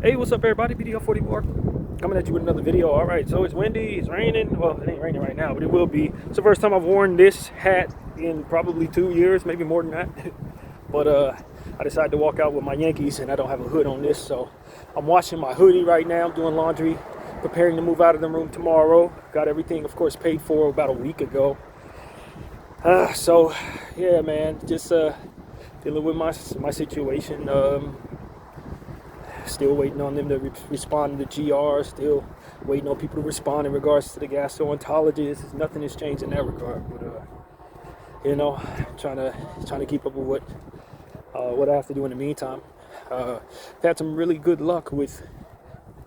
Hey, what's up, everybody? Bdf 44 coming at you with another video. All right, so it's windy, it's raining. Well, it ain't raining right now, but it will be. It's the first time I've worn this hat in probably 2 years, maybe more than that. But I decided to walk out with my Yankees, and I don't have a hood on this, so I'm washing my hoodie right now. I'm doing laundry, preparing to move out of the room tomorrow. Got everything, of course, paid for about a week ago. So yeah, man, just dealing with my situation. Still waiting on them to respond to the GR. Still waiting on people to respond in regards to the gastroenterologist. Nothing has changed in that regard. But you know, trying to keep up with what I have to do in the meantime. Had some really good luck with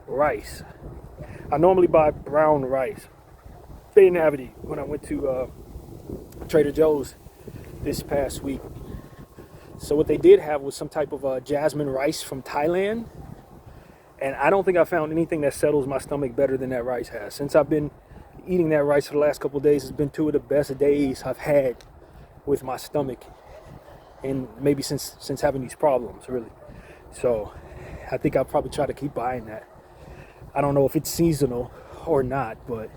rice. I normally buy brown rice. They didn't have any when I went to Trader Joe's this past week. So what they did have was some type of jasmine rice from Thailand. And I don't think I found anything that settles my stomach better than that rice has. Since I've been eating that rice for the last couple of days, it's been two of the best days I've had with my stomach. And maybe since having these problems, really. So I think I'll probably try to keep buying that. I don't know if it's seasonal or not, but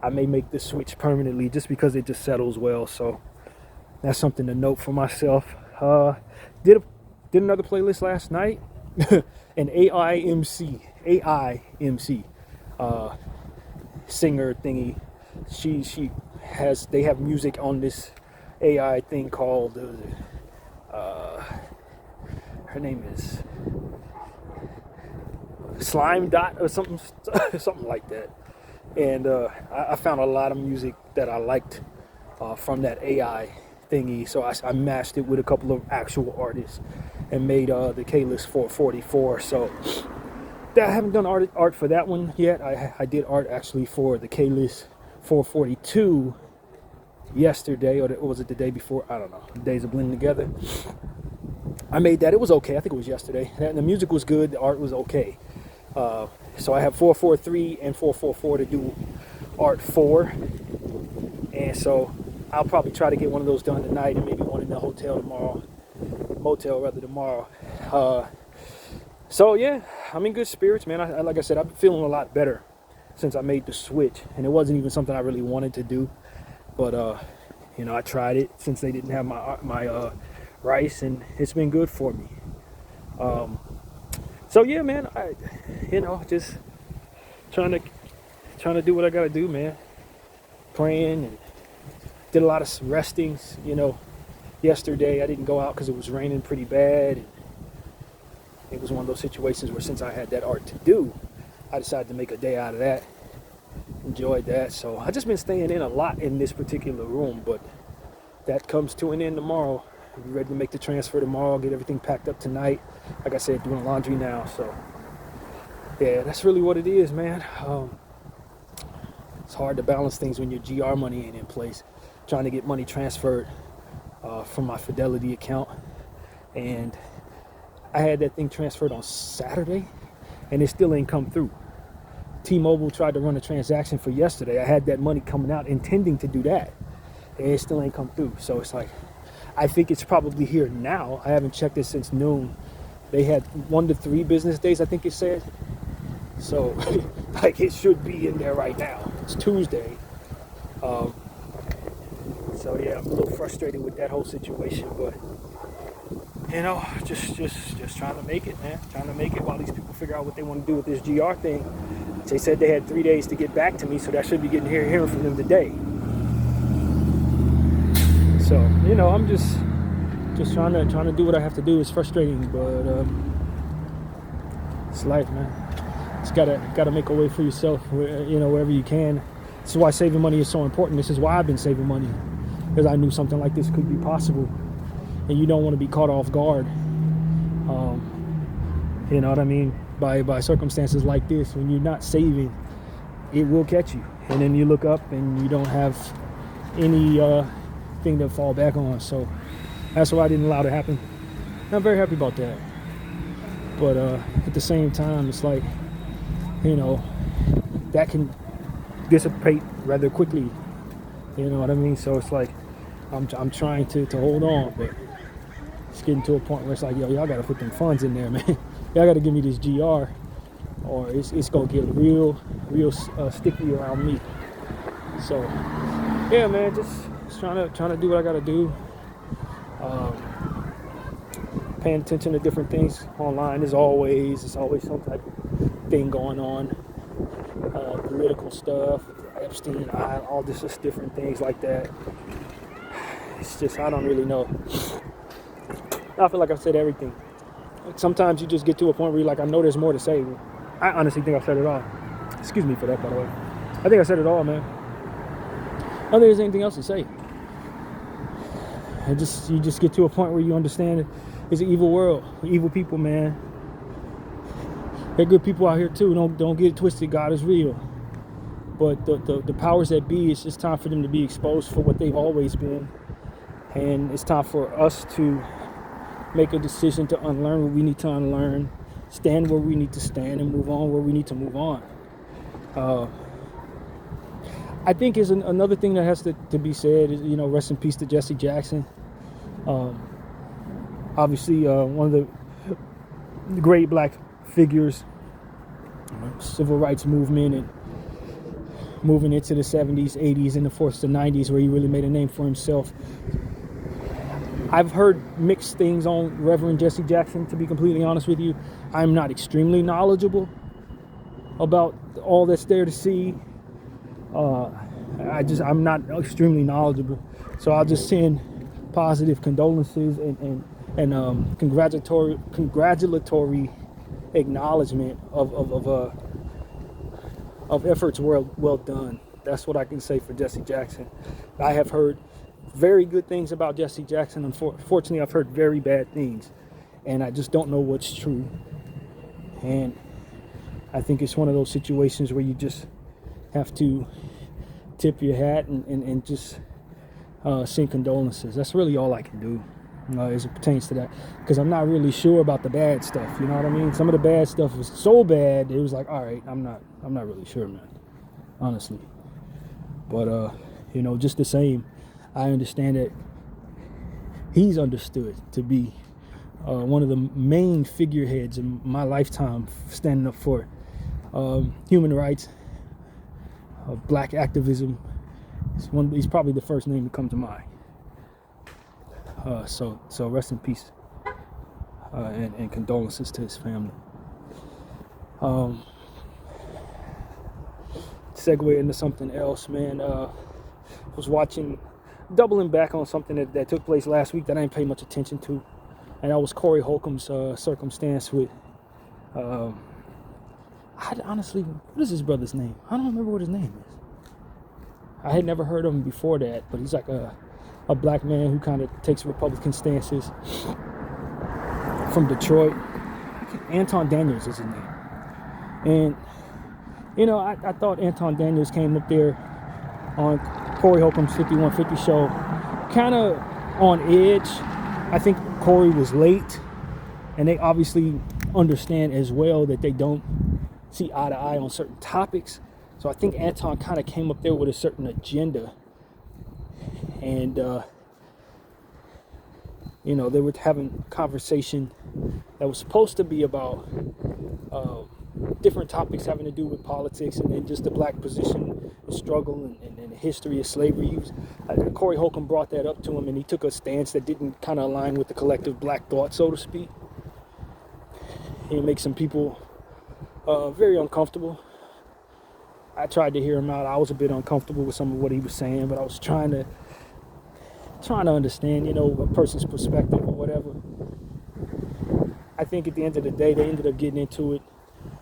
I may make the switch permanently just because it just settles well. So that's something to note for myself. Did another playlist last night. An AIMC singer thingy. They have music on this AI thing called her name is Slime Dot or something like that. And I found a lot of music that I liked from that AI thingy, so I matched it with a couple of actual artists and made the K-List 444. So I haven't done art for that one yet. I did art actually for the K-List 442 yesterday, or was it the day before? I don't know. The days are blending together. I made that. It was okay. I think it was yesterday. And the music was good. The art was okay. So I have 443 and 444 to do art for. And so I'll probably try to get one of those done tonight and maybe one in the motel tomorrow. So yeah, I'm in good spirits, man. I like I said, I've been feeling a lot better since I made the switch, and it wasn't even something I really wanted to do, but you know, I tried it since they didn't have my rice, and it's been good for me. So yeah, man, just trying to do what I gotta do, man. Praying, and did a lot of restings, Yesterday I didn't go out because it was raining pretty bad. It was one of those situations where since I had that art to do, I decided to make a day out of that. Enjoyed that. So I just been staying in a lot in this particular room, but that comes to an end tomorrow. I'll be ready to make the transfer tomorrow, get everything packed up tonight. Like I said, doing laundry now. So yeah, that's really what it is, man. It's hard to balance things when your GR money ain't in place. Trying to get money transferred from my Fidelity account, and I had that thing transferred on Saturday, and it still ain't come through. T-Mobile tried to run a transaction for yesterday. I had that money coming out intending to do that, and it still ain't come through. So it's like, I think it's probably here now. I haven't checked it since noon. They had 1 to 3 business days, I think it said. So like, it should be in there right now. It's Tuesday. So yeah, I'm a little frustrated with that whole situation, but just trying to make it, man. Trying to make it while these people figure out what they want to do with this GR thing. They said they had 3 days to get back to me, so that should be hearing from them today. So I'm just trying to do what I have to do. It's frustrating, but it's life, man. It's gotta make a way for yourself, wherever you can. This is why saving money is so important. This is why I've been saving money, because I knew something like this could be possible, and you don't want to be caught off guard. You know what I mean? By circumstances like this, when you're not saving, it will catch you, and then you look up and you don't have any thing to fall back on. So that's why I didn't allow it to happen. I'm very happy about that. But at the same time, it's like, that can dissipate rather quickly. You know what I mean? So it's like, I'm trying to hold on, but it's getting to a point where it's like, yo, y'all gotta put them funds in there, man. Y'all gotta give me this GR. or it's gonna get real sticky around me. So yeah, man, just trying to do what I gotta do. Paying attention to different things online as always. There's always some type of thing going on. Political stuff, Epstein, all this, just different things like that. It's just, I don't really know. I feel like I've said everything. Sometimes you just get to a point where you're like, I know there's more to say. I honestly think I've said it all. Excuse me for that, by the way. I think I said it all, man. I don't think there's anything else to say. You just get to a point where you understand it's an evil world, evil people, man. There are good people out here too. Don't get it twisted. God is real, but the powers that be, it's just time for them to be exposed for what they've always been, and it's time for us to make a decision to unlearn what we need to unlearn, stand where we need to stand, and move on where we need to move on. I think is another thing that has to be said is, rest in peace to Jesse Jackson. Obviously, one of the great black figures, civil rights movement, and moving into the 70s, 80s, and of course the 90s, where he really made a name for himself. I've heard mixed things on Reverend Jesse Jackson, to be completely honest with you. I'm not extremely knowledgeable about all that's there to see. I'm not extremely knowledgeable, so I'll just send positive condolences and congratulatory acknowledgement of efforts well done. That's what I can say for Jesse Jackson. I have heard very good things about Jesse Jackson. Unfortunately, I've heard very bad things, and I just don't know what's true. And I think it's one of those situations where you just have to tip your hat and just send condolences. That's really all I can do as it pertains to that, because I'm not really sure about the bad stuff. You know what I mean? Some of the bad stuff was so bad it was like, all right, I'm not really sure, man, honestly. But just the same, I understand that he's understood to be one of the main figureheads in my lifetime, standing up for human rights, black activism. He's probably the first name to come to mind. So rest in peace, and condolences to his family. Segue into something else, man. Was doubling back on something that took place last week that I didn't pay much attention to, and that was Corey Holcomb's circumstance with. Honestly, what is his brother's name? I don't remember what his name is. I had never heard of him before that, but he's like a black man who kind of takes Republican stances, from Detroit. Anton Daniels is his name. And, I thought Anton Daniels came up there on Corey Holcomb's 5150 show kind of on edge. I think Corey was late, and they obviously understand as well that they don't see eye to eye on certain topics. So I think Anton kind of came up there with a certain agenda, and they were having a conversation that was supposed to be about different topics having to do with politics and just the black position, the struggle, and the history of slavery. Corey Holcomb brought that up to him, and he took a stance that didn't kind of align with the collective black thought, so to speak. It makes some people very uncomfortable. I tried to hear him out. I was a bit uncomfortable with some of what he was saying, but I was trying to understand, a person's perspective or whatever. I think at the end of the day, they ended up getting into it.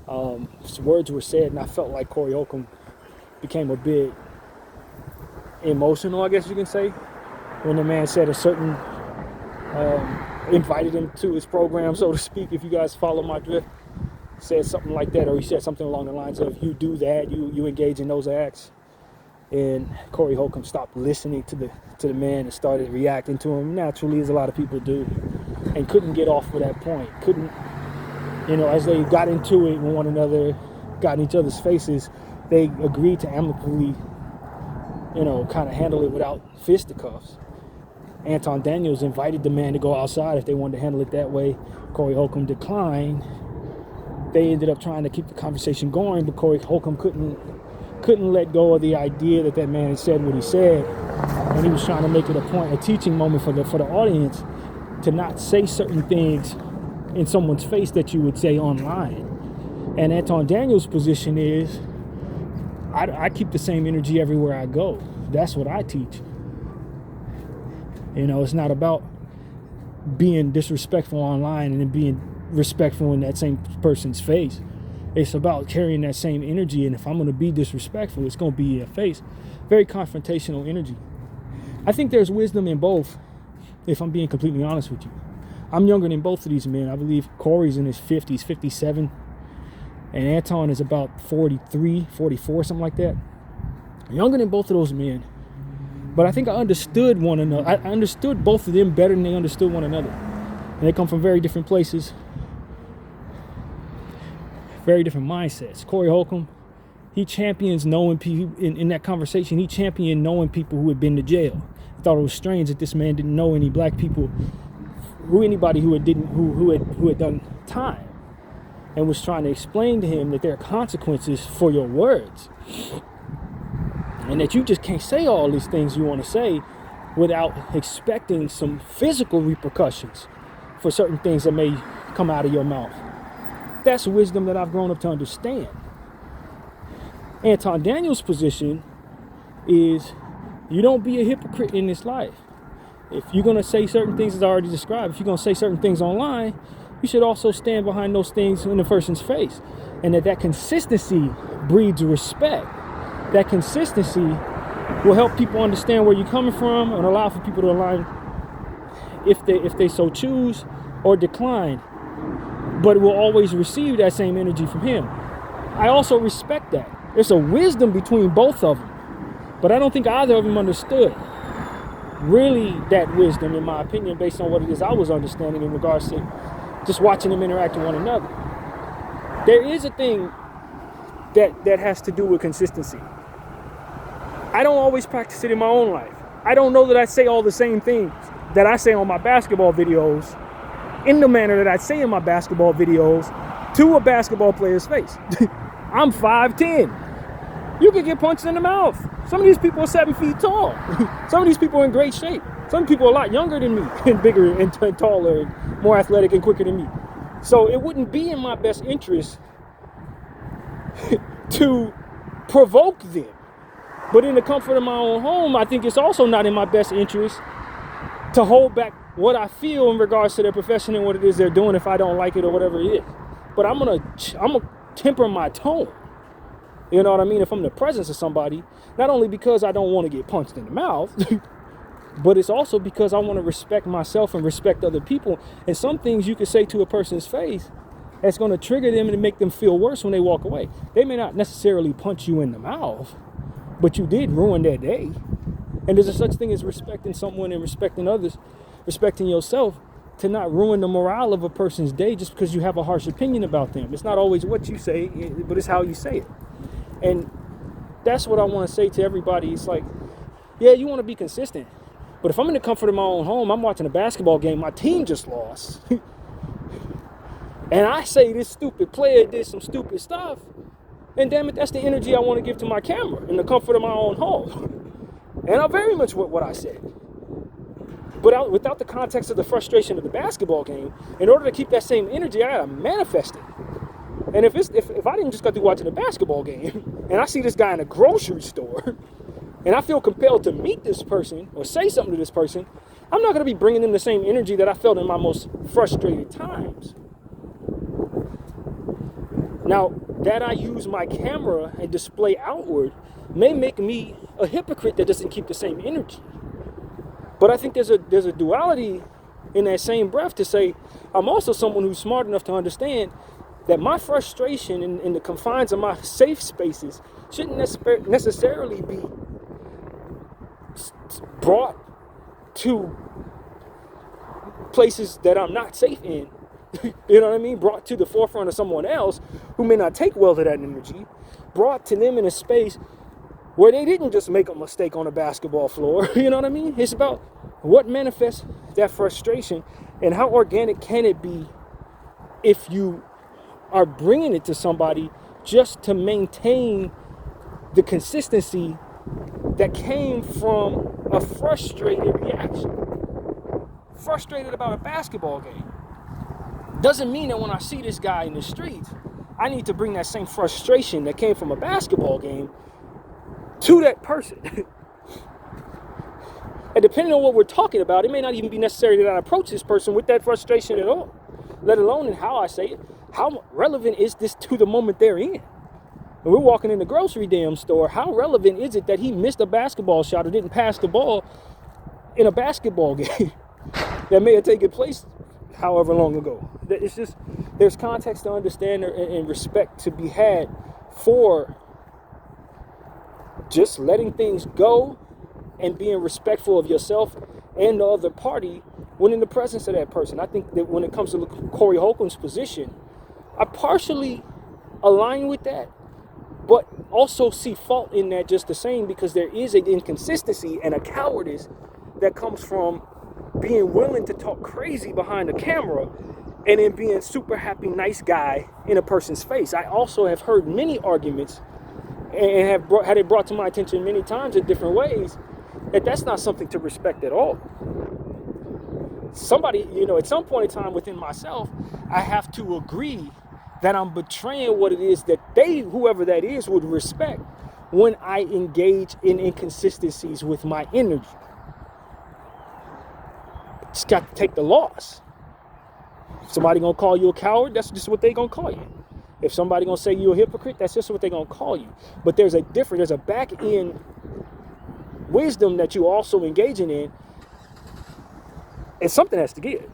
Some words were said, and I felt like Corey Holcomb became a bit emotional, I guess you can say, when the man said a certain, invited him to his program, so to speak, if you guys follow my drift. Said something like that, or he said something along the lines of, you do that, you engage in those acts. And Corey Holcomb stopped listening to the man and started reacting to him naturally, as a lot of people do, and couldn't get off of that point. Couldn't, as they got into it with one another, got in each other's faces, they agreed to amicably, kind of handle it without fisticuffs. Anton Daniels invited the man to go outside if they wanted to handle it that way. Corey Holcomb declined. they ended up trying to keep the conversation going, but Corey Holcomb couldn't let go of the idea that that man had said what he said, and he was trying to make it a teaching moment for the audience to not say certain things in someone's face that you would say online. And Anton Daniels' position is, I keep the same energy everywhere I go. That's what I teach. You know, it's not about being disrespectful online and then being respectful in that same person's face. It's about carrying that same energy, and if I'm going to be disrespectful, it's going to be in your face. Very confrontational energy. I think there's wisdom in both, if I'm being completely honest with you. I'm younger than both of these men. I believe Corey's in his 50s, 57, and Anton is about 43, 44, something like that. Younger than both of those men. But I think I understood one another. I understood both of them better than they understood one another. And they come from very different places, very different mindsets. Corey Holcomb, he champions knowing people. In that conversation, he championed knowing people who had been to jail. I thought it was strange that this man didn't know any black people, anybody who had done time, and was trying to explain to him that there are consequences for your words, and that you just can't say all these things you want to say without expecting some physical repercussions for certain things that may come out of your mouth. That's wisdom that I've grown up to understand. Anton Daniels' position is, you don't be a hypocrite in this life. If you're going to say certain things, as I already described, if you're going to say certain things online, you should also stand behind those things in the person's face. And that consistency breeds respect. That consistency will help people understand where you're coming from and allow for people to align if they so choose or decline. But will always receive that same energy from him. I also respect that. There's a wisdom between both of them. But I don't think either of them understood really that wisdom, in my opinion, based on what it is I was understanding in regards to just watching them interact with one another. There is a thing that has to do with consistency. I don't always practice it in my own life. I don't know that I say all the same things that I say on my basketball videos in the manner that I say in my basketball videos to a basketball player's face. I'm 5'10". You could get punched in the mouth. Some of these people are 7 feet tall. Some of these people are in great shape. Some people are a lot younger than me and bigger and taller and more athletic and quicker than me. So it wouldn't be in my best interest to provoke them. But in the comfort of my own home, I think it's also not in my best interest to hold back what I feel in regards to their profession and what it is they're doing if I don't like it or whatever it is. But I'm gonna temper my tone. You know what I mean? If I'm in the presence of somebody, not only because I don't want to get punched in the mouth, but it's also because I want to respect myself and respect other people. And some things you can say to a person's face that's going to trigger them and make them feel worse when they walk away. They may not necessarily punch you in the mouth, but you did ruin their day. And there's a such thing as respecting someone and respecting others, respecting yourself, to not ruin the morale of a person's day just because you have a harsh opinion about them. It's not always what you say, but it's how you say it. And that's what I want to say to everybody. It's like, yeah, you want to be consistent. But if I'm in the comfort of my own home, I'm watching a basketball game, my team just lost, and I say this stupid player did some stupid stuff, and damn it, that's the energy I want to give to my camera in the comfort of my own home. And I very much what I said. But without the context of the frustration of the basketball game, in order to keep that same energy, I gotta manifest it. And if I didn't just go through watching a basketball game, and I see this guy in a grocery store, and I feel compelled to meet this person or say something to this person, I'm not gonna be bringing them the same energy that I felt in my most frustrated times. Now, that I use my camera and display outward may make me a hypocrite that doesn't keep the same energy. But I think there's a duality in that same breath to say, I'm also someone who's smart enough to understand that my frustration in the confines of my safe spaces shouldn't necessarily be brought to places that I'm not safe in. You know what I mean? Brought to the forefront of someone else who may not take well to that energy, brought to them in a space where they didn't just make a mistake on a basketball floor. You know what I mean? It's about what manifests that frustration and how organic can it be if you are bringing it to somebody just to maintain the consistency that came from a frustrated reaction. Frustrated about a basketball game. Doesn't mean that when I see this guy in the streets, I need to bring that same frustration that came from a basketball game to that person. And depending on what we're talking about, it may not even be necessary that I approach this person with that frustration at all, let alone in how I say it. How relevant is this to the moment they're in? When we're walking in the grocery damn store, how relevant is it that he missed a basketball shot or didn't pass the ball in a basketball game that may have taken place however long ago? It's just, there's context to understand and respect to be had for just letting things go and being respectful of yourself and the other party when in the presence of that person. I think that when it comes to Corey Holcomb's position, I partially align with that, but also see fault in that just the same, because there is an inconsistency and a cowardice that comes from being willing to talk crazy behind the camera and then being super happy, nice guy in a person's face. I also have heard many arguments and have had it brought to my attention many times in different ways that that's not something to respect at all. Somebody, at some point in time within myself, I have to agree that I'm betraying what it is that they, whoever that is, would respect when I engage in inconsistencies with my energy. Just got to take the loss. If somebody gonna call you a coward, that's just what they gonna call you. If somebody gonna say you a hypocrite, that's just what they gonna call you. But there's a back end wisdom that you also engaging in, and something has to give.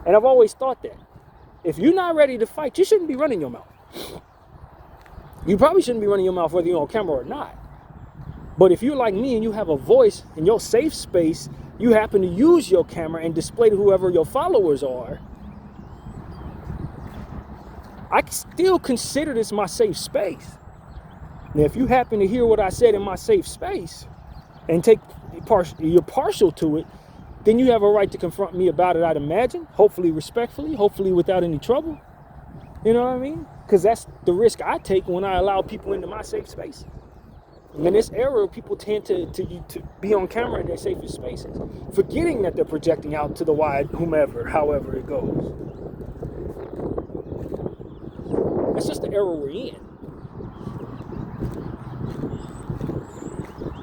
And I've always thought that if you're not ready to fight, you shouldn't be running your mouth. You probably shouldn't be running your mouth whether you're on camera or not. But if you're like me and you have a voice in your safe space, you happen to use your camera and display to whoever your followers are, I still consider this my safe space. Now, if you happen to hear what I said in my safe space and you're partial to it, then you have a right to confront me about it, I'd imagine. Hopefully respectfully, hopefully without any trouble. You know what I mean? Because that's the risk I take when I allow people into my safe space. And in this era, people tend to be on camera in their safest spaces, forgetting that they're projecting out to the wide, whomever, however it goes. That's just the era we're in.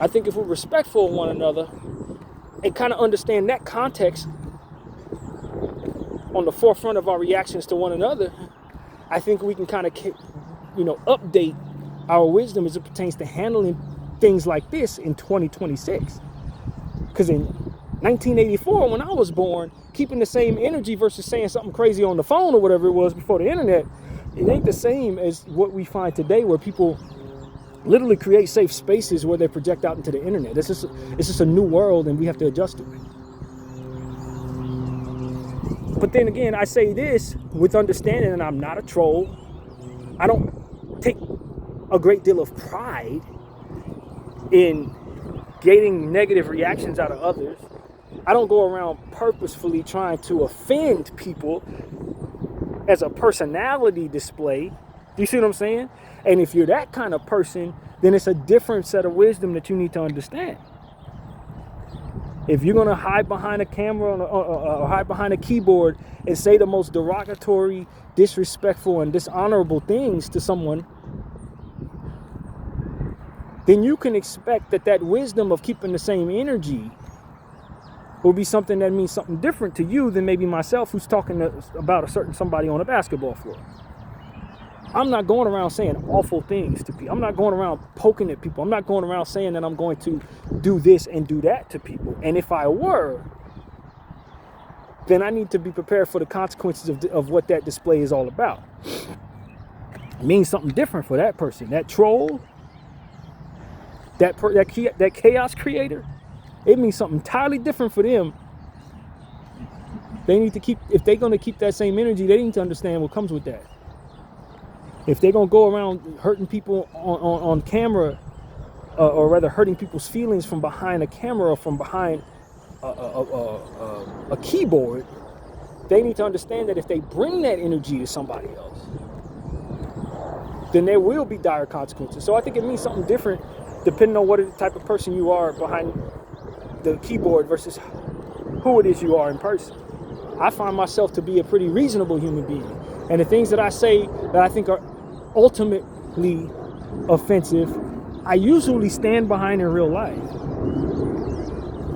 I think if we're respectful of one another and kind of understand that context on the forefront of our reactions to one another, I think we can kind of, update our wisdom as it pertains to handling things like this in 2026. Because in 1984, when I was born, keeping the same energy versus saying something crazy on the phone or whatever it was before the internet, it ain't the same as what we find today, where people literally create safe spaces where they project out into the internet. It's just a new world, and we have to adjust to it. But then again, I say this with understanding that I'm not a troll. I don't take a great deal of pride in getting negative reactions out of others. I don't go around purposefully trying to offend people as a personality display. Do you see what I'm saying? And if you're that kind of person, then it's a different set of wisdom that you need to understand. If you're going to hide behind a camera or hide behind a keyboard and say the most derogatory, disrespectful, and dishonorable things to someone, then you can expect that wisdom of keeping the same energy will be something that means something different to you than maybe myself, who's talking about a certain somebody on a basketball floor. I'm not going around saying awful things to people. I'm not going around poking at people. I'm not going around saying that I'm going to do this and do that to people. And if I were, then I need to be prepared for the consequences of what that display is all about. It means something different for that person. That troll, that chaos creator, it means something entirely different for them. They need to if they're going to keep that same energy, they need to understand what comes with that. If they're going to go around hurting people on camera, or rather hurting people's feelings from behind a camera or from behind a keyboard, they need to understand that if they bring that energy to somebody else, then there will be dire consequences. So I think it means something different depending on what type of person you are behind the keyboard versus who it is you are in person. I find myself to be a pretty reasonable human being. And the things that I say that I think are ultimately offensive, I usually stand behind in real life.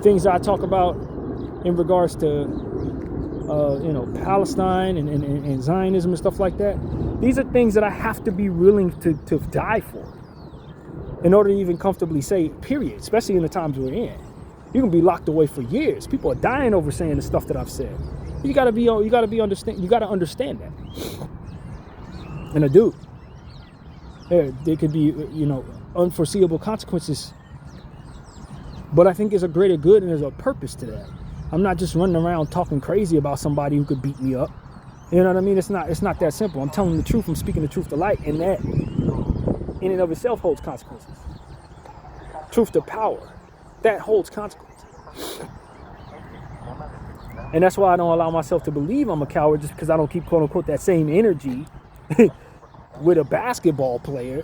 Things that I talk about in regards to Palestine and Zionism and stuff like that, these are things that I have to be willing to die for in order to even comfortably say, period, especially in the times we're in. You can be locked away for years. People are dying over saying the stuff that I've said. You gotta understand that. And I do. There could be, unforeseeable consequences. But I think there's a greater good and there's a purpose to that. I'm not just running around talking crazy about somebody who could beat me up. You know what I mean? It's not that simple. I'm telling the truth. I'm speaking the truth to light, and that in and of itself holds consequences. Truth to power, that holds consequences. And that's why I don't allow myself to believe I'm a coward, just because I don't keep, quote unquote, that same energy with a basketball player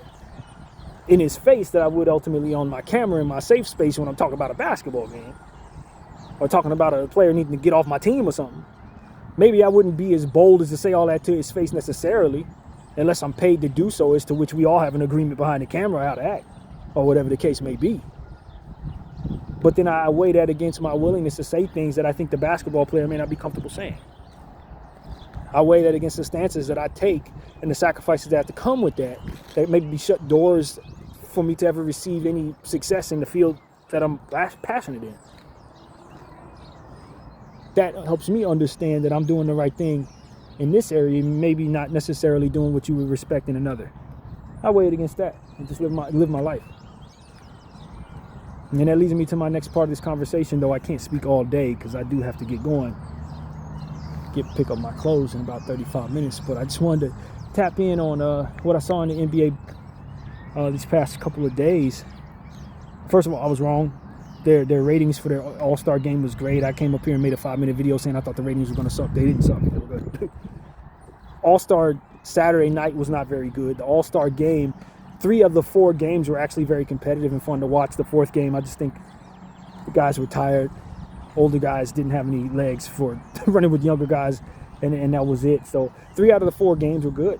in his face that I would ultimately on my camera in my safe space when I'm talking about a basketball game or talking about a player needing to get off my team or something. Maybe I wouldn't be as bold as to say all that to his face necessarily, unless I'm paid to do so, as to which we all have an agreement behind the camera how to act, or whatever the case may be. But then I weigh that against my willingness to say things that I think the basketball player may not be comfortable saying. I weigh that against the stances that I take and the sacrifices that have to come with that maybe shut doors for me to ever receive any success in the field that I'm passionate in. That helps me understand that I'm doing the right thing in this area, maybe not necessarily doing what you would respect in another. I weigh it against that and just live my life. And that leads me to my next part of this conversation, though I can't speak all day because I do have to get going. Pick up my clothes in about 35 minutes. But I just wanted to tap in on what I saw in the NBA these past couple of days. First of all, I was wrong. Their ratings for their All-Star game was great. I came up here and made a 5-minute video saying I thought the ratings were going to suck. They didn't suck. They were good. All-Star Saturday night was not very good. The All-Star game, 3 of the 4 games were actually very competitive and fun to watch. The 4th game, I just think the guys were tired. Older guys didn't have any legs for running with younger guys, and that was it. So 3 out of the 4 games were good.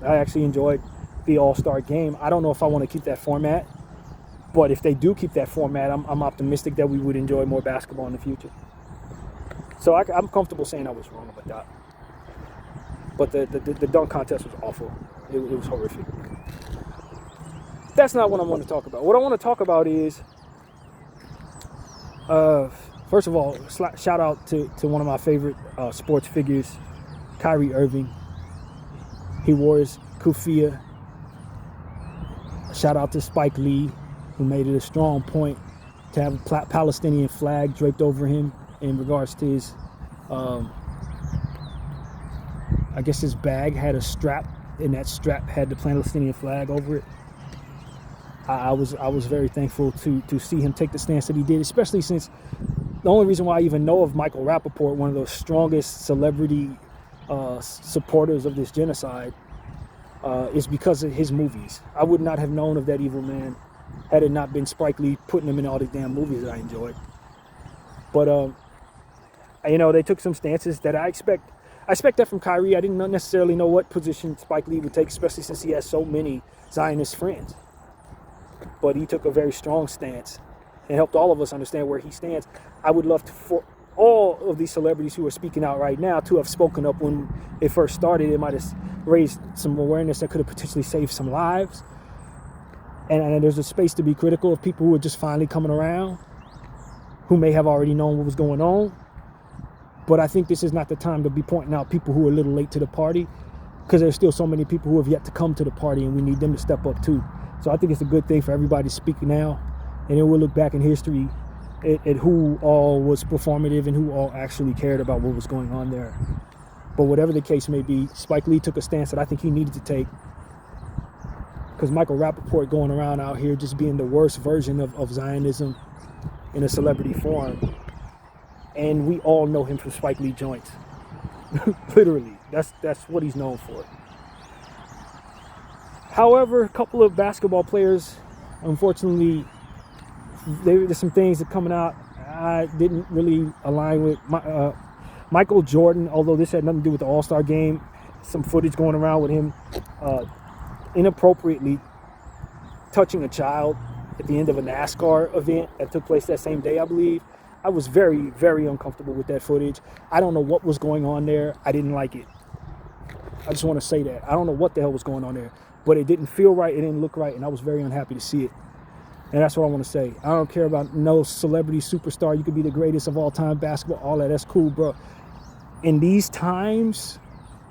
I actually enjoyed the All-Star game. I don't know if I want to keep that format, but if they do keep that format, I'm optimistic that we would enjoy more basketball in the future. So I'm comfortable saying I was wrong about that. But the dunk contest was awful. It was horrific. That's not what I want to talk about. What I want to talk about is, first of all, shout out to one of my favorite sports figures, Kyrie Irving. He wore his kufiya. Shout out to Spike Lee, who made it a strong point to have a Palestinian flag draped over him in regards to his, I guess his bag had a strap, and that strap had the Palestinian flag over it. I was very thankful to see him take the stance that he did, especially since the only reason why I even know of Michael Rappaport, one of those strongest celebrity supporters of this genocide, is because of his movies. I would not have known of that evil man had it not been Spike Lee putting him in all these damn movies that I enjoyed. But they took some stances that I expect that from Kyrie. I didn't necessarily know what position Spike Lee would take, especially since he has so many Zionist friends. But he took a very strong stance and helped all of us understand where he stands. I would love for all of these celebrities who are speaking out right now to have spoken up when it first started. It might have raised some awareness that could have potentially saved some lives. And there's a space to be critical of people who are just finally coming around, who may have already known what was going on. But I think this is not the time to be pointing out people who are a little late to the party, because there's still so many people who have yet to come to the party, and we need them to step up too. So I think it's a good thing for everybody to speak now, and then we'll look back in history at who all was performative and who all actually cared about what was going on there. But whatever the case may be, Spike Lee took a stance that I think he needed to take, because Michael Rappaport going around out here just being the worst version of Zionism in a celebrity form, and we all know him from Spike Lee joints. Literally, that's what he's known for. However, a couple of basketball players, unfortunately, there's some things that coming out I didn't really align with. Michael Jordan, although this had nothing to do with the All-Star game, some footage going around with him inappropriately touching a child at the end of a NASCAR event that took place that same day, I believe. I was very, very uncomfortable with that footage. I don't know what was going on there. I didn't like it. I just want to say that. I don't know what the hell was going on there, but it didn't feel right. It didn't look right, and I was very unhappy to see it. And that's what I want to say. I don't care about no celebrity superstar. You could be the greatest of all time, basketball, all that. That's cool, bro. In these times,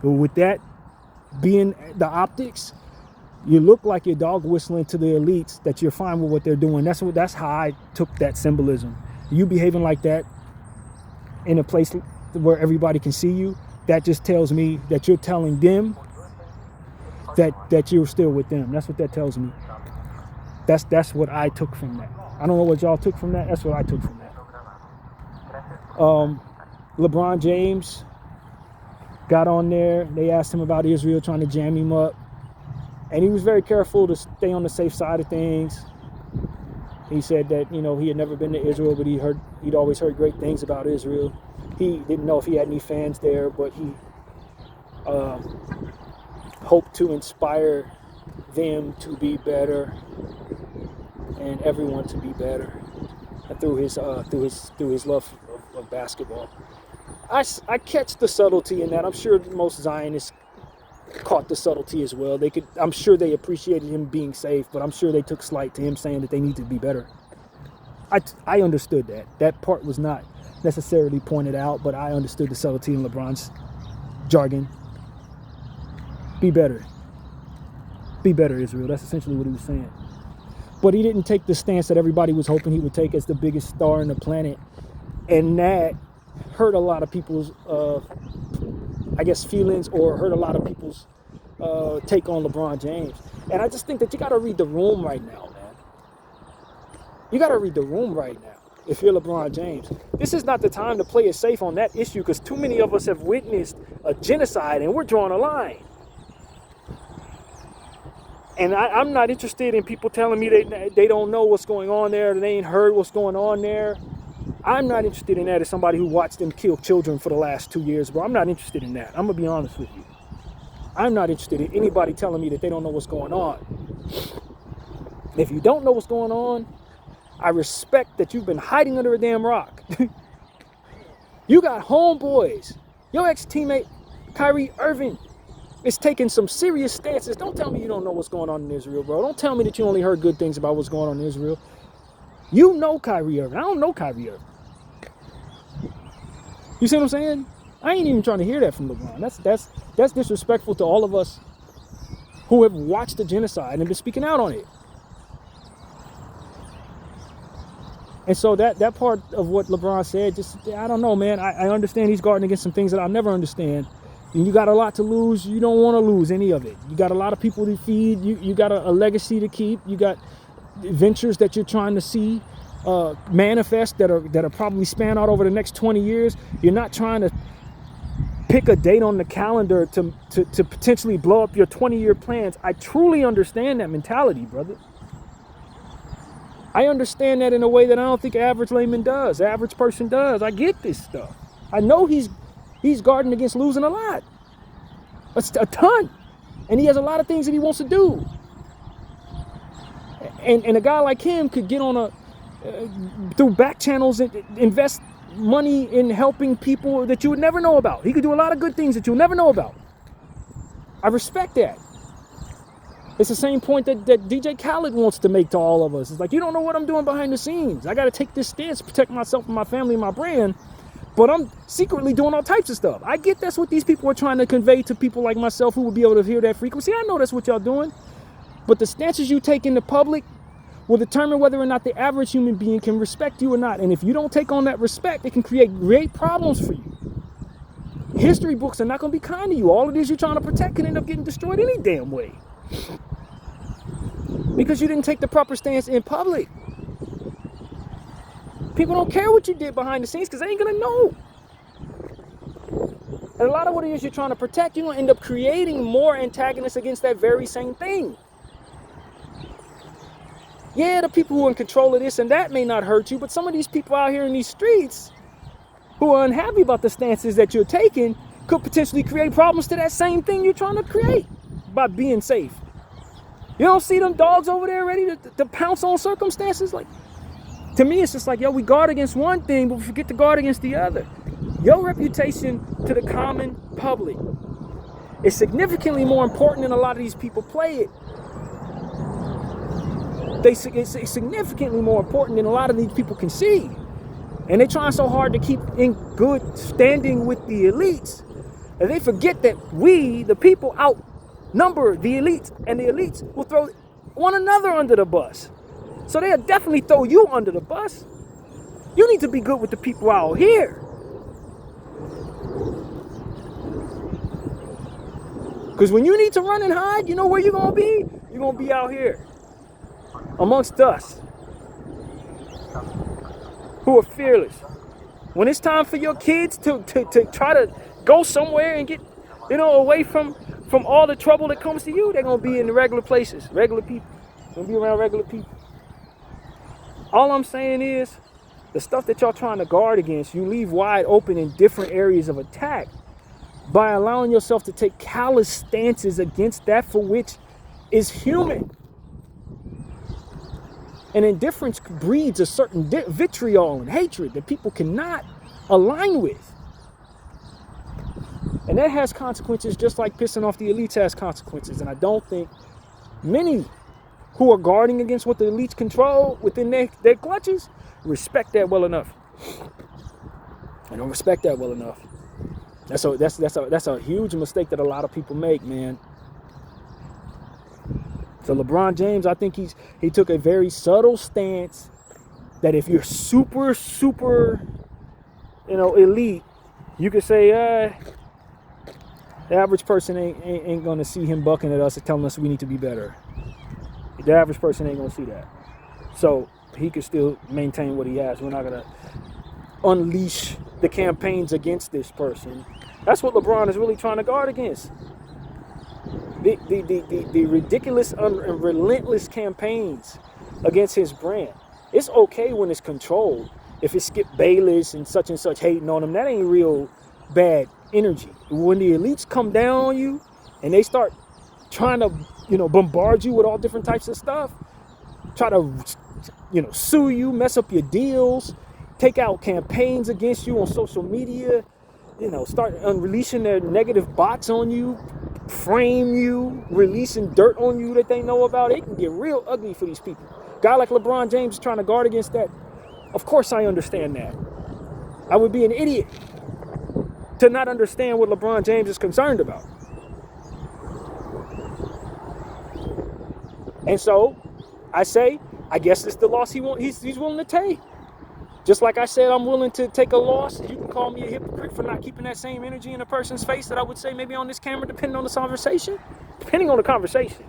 with that being the optics, you look like you're dog whistling to the elites that you're fine with what they're doing. That's how I took that symbolism. You behaving like that in a place where everybody can see you, that just tells me that you're telling them that you're still with them. That's what that tells me. That's what I took from that. I don't know what y'all took from that. That's what I took from that. LeBron James got on there. They asked him about Israel, trying to jam him up. And he was very careful to stay on the safe side of things. He said that, you know, he had never been to Israel, but he'd always heard great things about Israel. He didn't know if he had any fans there, but he hoped to inspire them to be better and everyone to be better through his love of basketball. I catch the subtlety in that. I'm sure most Zionists caught the subtlety as well. I'm sure they appreciated him being safe, but I'm sure they took slight to him saying that they need to be better. I understood that. That part was not necessarily pointed out, but I understood the subtlety in LeBron's jargon. Be better. Be better, Israel. That's essentially what he was saying. But he didn't take the stance that everybody was hoping he would take as the biggest star on the planet. And that hurt a lot of people's, feelings, or hurt a lot of people's take on LeBron James. And I just think that you got to read the room right now, man. You got to read the room right now if you're LeBron James. This is not the time to play it safe on that issue, because too many of us have witnessed a genocide and we're drawing a line. And I'm not interested in people telling me they don't know what's going on there, they ain't heard what's going on there. I'm not interested in that as somebody who watched them kill children for the last 2 years, bro. I'm not interested in that. I'm going to be honest with you. I'm not interested in anybody telling me that they don't know what's going on. If you don't know what's going on, I respect that you've been hiding under a damn rock. You got homeboys. Your ex-teammate, Kyrie Irving, is taking some serious stances. Don't tell me you don't know what's going on in Israel, bro. Don't tell me that you only heard good things about what's going on in Israel. You know Kyrie Irving. I don't know Kyrie Irving. You see what I'm saying? I ain't even trying to hear that from LeBron. That's disrespectful to all of us who have watched the genocide and been speaking out on it. And so that part of what LeBron said, I don't know, man. I understand he's guarding against some things that I'll never understand. And you got a lot to lose. You don't want to lose any of it. You got a lot of people to feed. You got a legacy to keep. You got ventures that you're trying to see manifest that are probably span out over the next 20 years. You're not trying to pick a date on the calendar to potentially blow up your 20-year plans. I truly understand that mentality, brother. I understand that in a way that I don't think average layman does, average person does. I get this stuff. I know he's guarding against losing a lot. A ton. And he has a lot of things that he wants to do. And a guy like him could get on through back channels and invest money in helping people that you would never know about. He could do a lot of good things that you'll never know about. I respect that. It's the same point that DJ Khaled wants to make to all of us. It's like, you don't know what I'm doing behind the scenes. I got to take this stance to protect myself and my family and my brand, but I'm secretly doing all types of stuff. I get that's what these people are trying to convey to people like myself who will be able to hear that frequency. I know that's what y'all doing. But the stances you take in the public will determine whether or not the average human being can respect you or not. And if you don't take on that respect, it can create great problems for you. History books are not going to be kind to you. All of these you're trying to protect can end up getting destroyed any damn way. Because you didn't take the proper stance in public. People don't care what you did behind the scenes because they ain't going to know. And a lot of what it is you're trying to protect, you're going to end up creating more antagonists against that very same thing. Yeah, the people who are in control of this and that may not hurt you, but some of these people out here in these streets who are unhappy about the stances that you're taking could potentially create problems to that same thing you're trying to create by being safe. You don't see them dogs over there ready to pounce on circumstances? Like, to me, it's just like, yo, we guard against one thing, but we forget to guard against the other. Your reputation to the common public is significantly more important than a lot of these people play it. It's significantly more important than a lot of these people can see. And they're trying so hard to keep in good standing with the elites, and they forget that we, the people, outnumber the elites, and the elites will throw one another under the bus. So they'll definitely throw you under the bus. You need to be good with the people out here. Because when you need to run and hide, you know where you're going to be? You're going to be out here amongst us who are fearless. When it's time for your kids to try to go somewhere and get, away from all the trouble that comes to you, they're going to be in the regular places, regular people. They're going to be around regular people. All I'm saying is, the stuff that y'all trying to guard against, you leave wide open in different areas of attack by allowing yourself to take callous stances against that for which is human. And indifference breeds a certain vitriol and hatred that people cannot align with. And that has consequences just like pissing off the elites has consequences. And I don't think many who are guarding against what the elites control within their clutches respect that well enough. I don't respect that well enough. That's a huge mistake that a lot of people make, man. So LeBron James, I think he took a very subtle stance that if you're super elite, you could say the average person ain't gonna see him bucking at us and telling us we need to be better. The average person ain't gonna see that. So he could still maintain what he has. We're not gonna unleash the campaigns against this person. That's what LeBron is really trying to guard against. The ridiculous and relentless campaigns against his brand. It's okay when it's controlled. If it's Skip Bayless and such hating on him, that ain't real bad energy. When the elites come down on you and they start trying to, bombard you with all different types of stuff, try to, sue you, mess up your deals, take out campaigns against you on social media, start unleashing their negative bots on you, frame you, releasing dirt on you that they know about. It can get real ugly for these people. A guy like LeBron James is trying to guard against that. Of course I understand that. I would be an idiot to not understand what LeBron James is concerned about. And so I say, I guess it's the loss he's willing to take. Just like I said, I'm willing to take a loss. You can call me a hypocrite for not keeping that same energy in a person's face that I would say maybe on this camera, depending on the conversation. Depending on the conversation.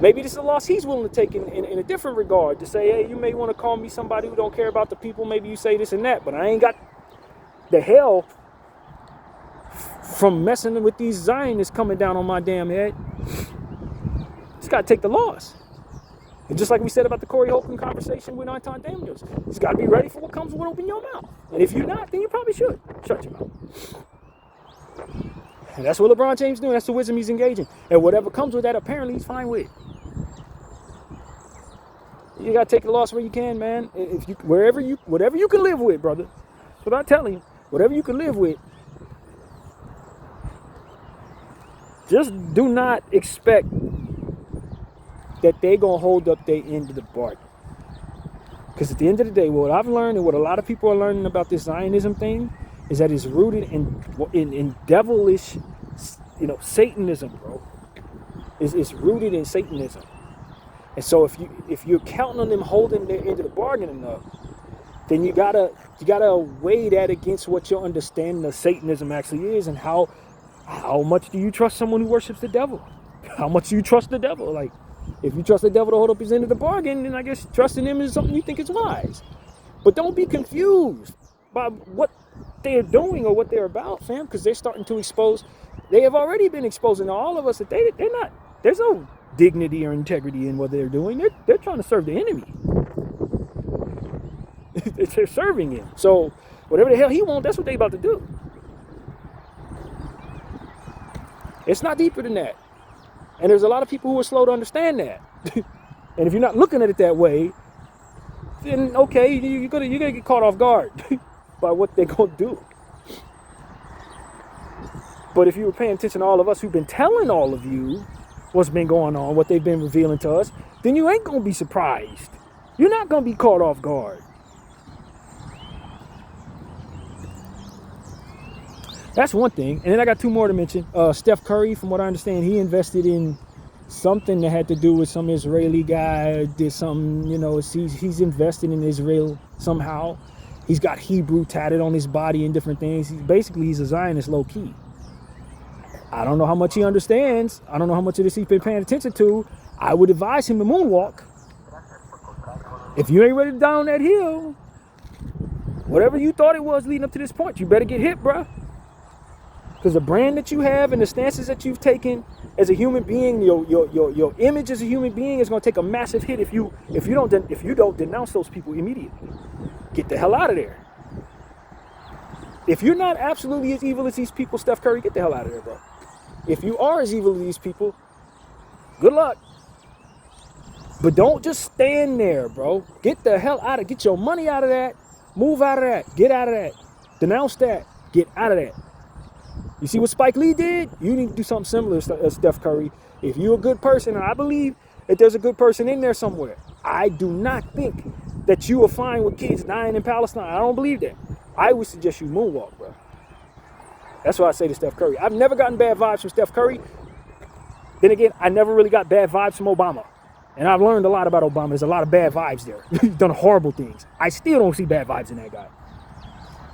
Maybe this is a loss he's willing to take in a different regard. To say, hey, you may want to call me somebody who don't care about the people. Maybe you say this and that. But I ain't got the hell from messing with these Zionists coming down on my damn head. Just got to take the loss. And just like we said about the Corey Holcomb conversation with Anton Daniels, you just got to be ready for what comes with open your mouth. And if you're not, then you probably should shut your mouth. And that's what LeBron James doing. That's the wisdom he's engaging. And whatever comes with that, apparently he's fine with. You got to take the loss where you can, man. If you, whatever you can live with, brother. That's what I'm telling you. Whatever you can live with. Just do not expect that they gonna hold up their end of the bargain. Because at the end of the day, what I've learned and what a lot of people are learning about this Zionism thing is that it's rooted in devilish, Satanism, bro. It's rooted in Satanism. And so if you're counting on them holding their end of the bargain enough, then you gotta weigh that against what your understanding of Satanism actually is, and how much do you trust someone who worships the devil? How much do you trust the devil? Like, if you trust the devil to hold up his end of the bargain, then I guess trusting him is something you think is wise. But don't be confused by what they're doing or what they're about, fam, because they're starting to expose. They have already been exposing to all of us that they're not. There's no dignity or integrity in what they're doing. They're trying to serve the enemy. They're serving him. So whatever the hell he wants, that's what they about to do. It's not deeper than that. And there's a lot of people who are slow to understand that. And if you're not looking at it that way, then okay, you're gonna get caught off guard by what they're gonna do. But if you were paying attention to all of us who've been telling all of you what's been going on, what they've been revealing to us, then you ain't gonna be surprised. You're not gonna be caught off guard. That's one thing. And then I got two more to mention. Steph Curry, from what I understand, he invested in something that had to do with some Israeli guy, did something, you know, he's invested in Israel somehow. He's got Hebrew tatted on his body and different things. He's a Zionist low key. I don't know how much he understands. I don't know how much of this he's been paying attention to. I would advise him to moonwalk. If you ain't ready to die on that hill, whatever you thought it was leading up to this point, you better get hit, bruh. Because the brand that you have and the stances that you've taken as a human being, your image as a human being is going to take a massive hit if you don't denounce those people immediately. Get the hell out of there. If you're not absolutely as evil as these people, Steph Curry, get the hell out of there, bro. If you are as evil as these people, good luck. But don't just stand there, bro. Get the hell out of, get your money out of that. Move out of that. Get out of that. Denounce that. Get out of that. You see what Spike Lee did? You need to do something similar to Steph Curry. If you're a good person, and I believe that there's a good person in there somewhere, I do not think that you are fine with kids dying in Palestine. I don't believe that. I would suggest you moonwalk, bro. That's what I say to Steph Curry. I've never gotten bad vibes from Steph Curry. Then again, I never really got bad vibes from Obama. And I've learned a lot about Obama. There's a lot of bad vibes there. He's done horrible things. I still don't see bad vibes in that guy.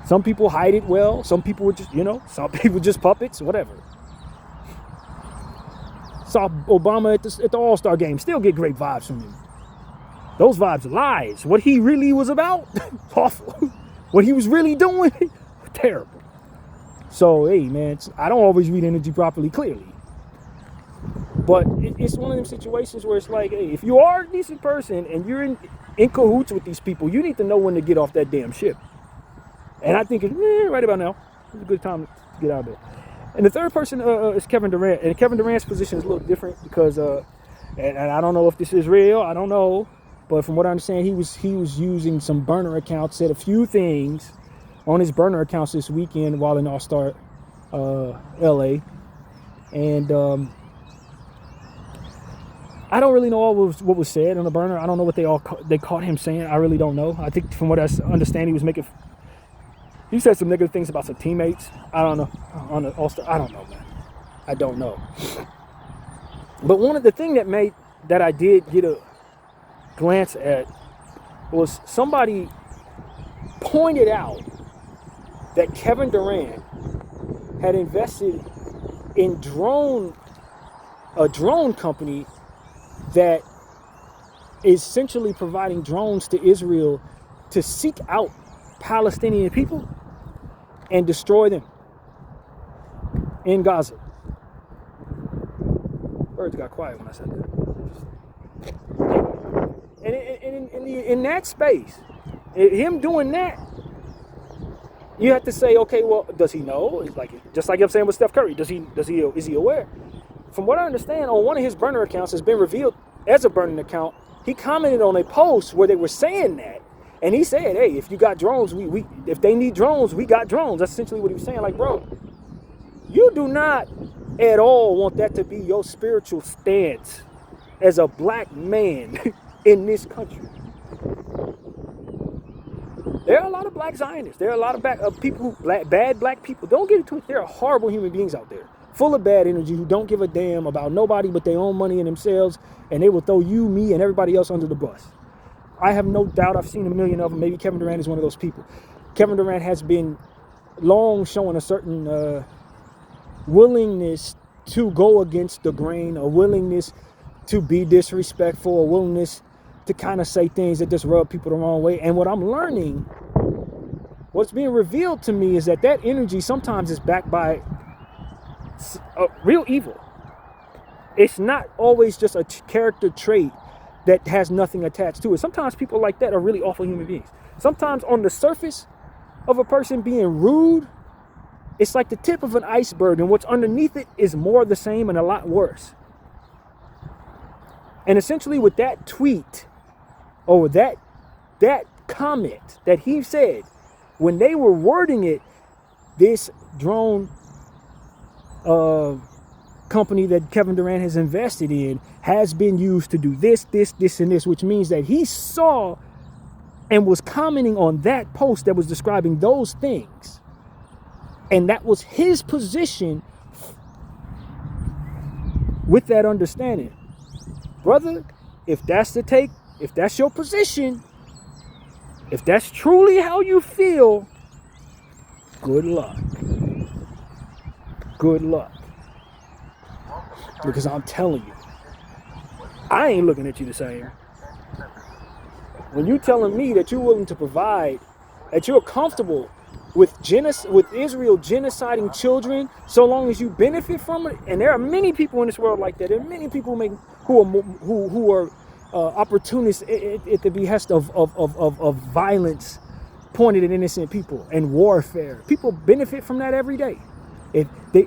Some people hide it well. Some people were just, some people just puppets, whatever. Saw Obama at the All-Star game. Still get great vibes from him. Those vibes are lies. What he really was about, awful. What he was really doing, terrible. So, hey, man, I don't always read energy properly, clearly. But it's one of them situations where it's like, hey, if you are a decent person and you're in cahoots with these people, you need to know when to get off that damn ship. And I think right about now, it's a good time to get out of there. And the third person is Kevin Durant. And Kevin Durant's position is a little different because, and I don't know if this is real, I don't know. But from what I understand, he was using some burner accounts, said a few things on his burner accounts this weekend while in All-Star LA. And I don't really know what was said on the burner. I don't know what they caught him saying. I really don't know. I think from what I understand, he said some negative things about some teammates. I don't know. On the All-Star, I don't know, man. I don't know. But one of the things that I did get a glance at was somebody pointed out that Kevin Durant had invested in a drone company that is essentially providing drones to Israel to seek out Palestinian people and destroy them in Gaza. Birds got quiet when I said that. And in that space, him doing that, you have to say, okay, well, does he know? It's like, just like I'm saying with Steph Curry, is he aware? From what I understand, on one of his burner accounts has been revealed as a burning account. He commented on a post where they were saying that. And he said, hey, if you got drones, if they need drones, we got drones. That's essentially what he was saying. Like, bro, you do not at all want that to be your spiritual stance as a black man in this country. There are a lot of black Zionists. There are a lot of people bad black people. Don't get into it. There are horrible human beings out there, full of bad energy, who don't give a damn about nobody but their own money and themselves, and they will throw you, me, and everybody else under the bus. I have no doubt I've seen a million of them. Maybe Kevin Durant is one of those people. Kevin Durant has been long showing a certain willingness to go against the grain, a willingness to be disrespectful, a willingness to kind of say things that just rub people the wrong way. And what I'm learning what's being revealed to me is that energy sometimes is backed by real evil. It's not always just a character trait that has nothing attached to it. Sometimes people like that are really awful human beings. Sometimes on the surface of a person being rude, it's like the tip of an iceberg, and what's underneath it is more of the same and a lot worse. And essentially with that tweet, or that comment that he said, when they were wording it, this drone company that Kevin Durant has invested in has been used to do this, and this, which means that he saw and was commenting on that post that was describing those things. And that was his position with that understanding. Brother, if that's the take, if that's your position, if that's truly how you feel, good luck. Good luck. Because I'm telling you, I ain't looking at you the same. When you telling me that you're willing to provide, that you're comfortable with Israel genociding children, so long as you benefit from it, and there are many people in this world like that. There are many people who are opportunists at the behest of violence pointed at innocent people and warfare. People benefit from that every day.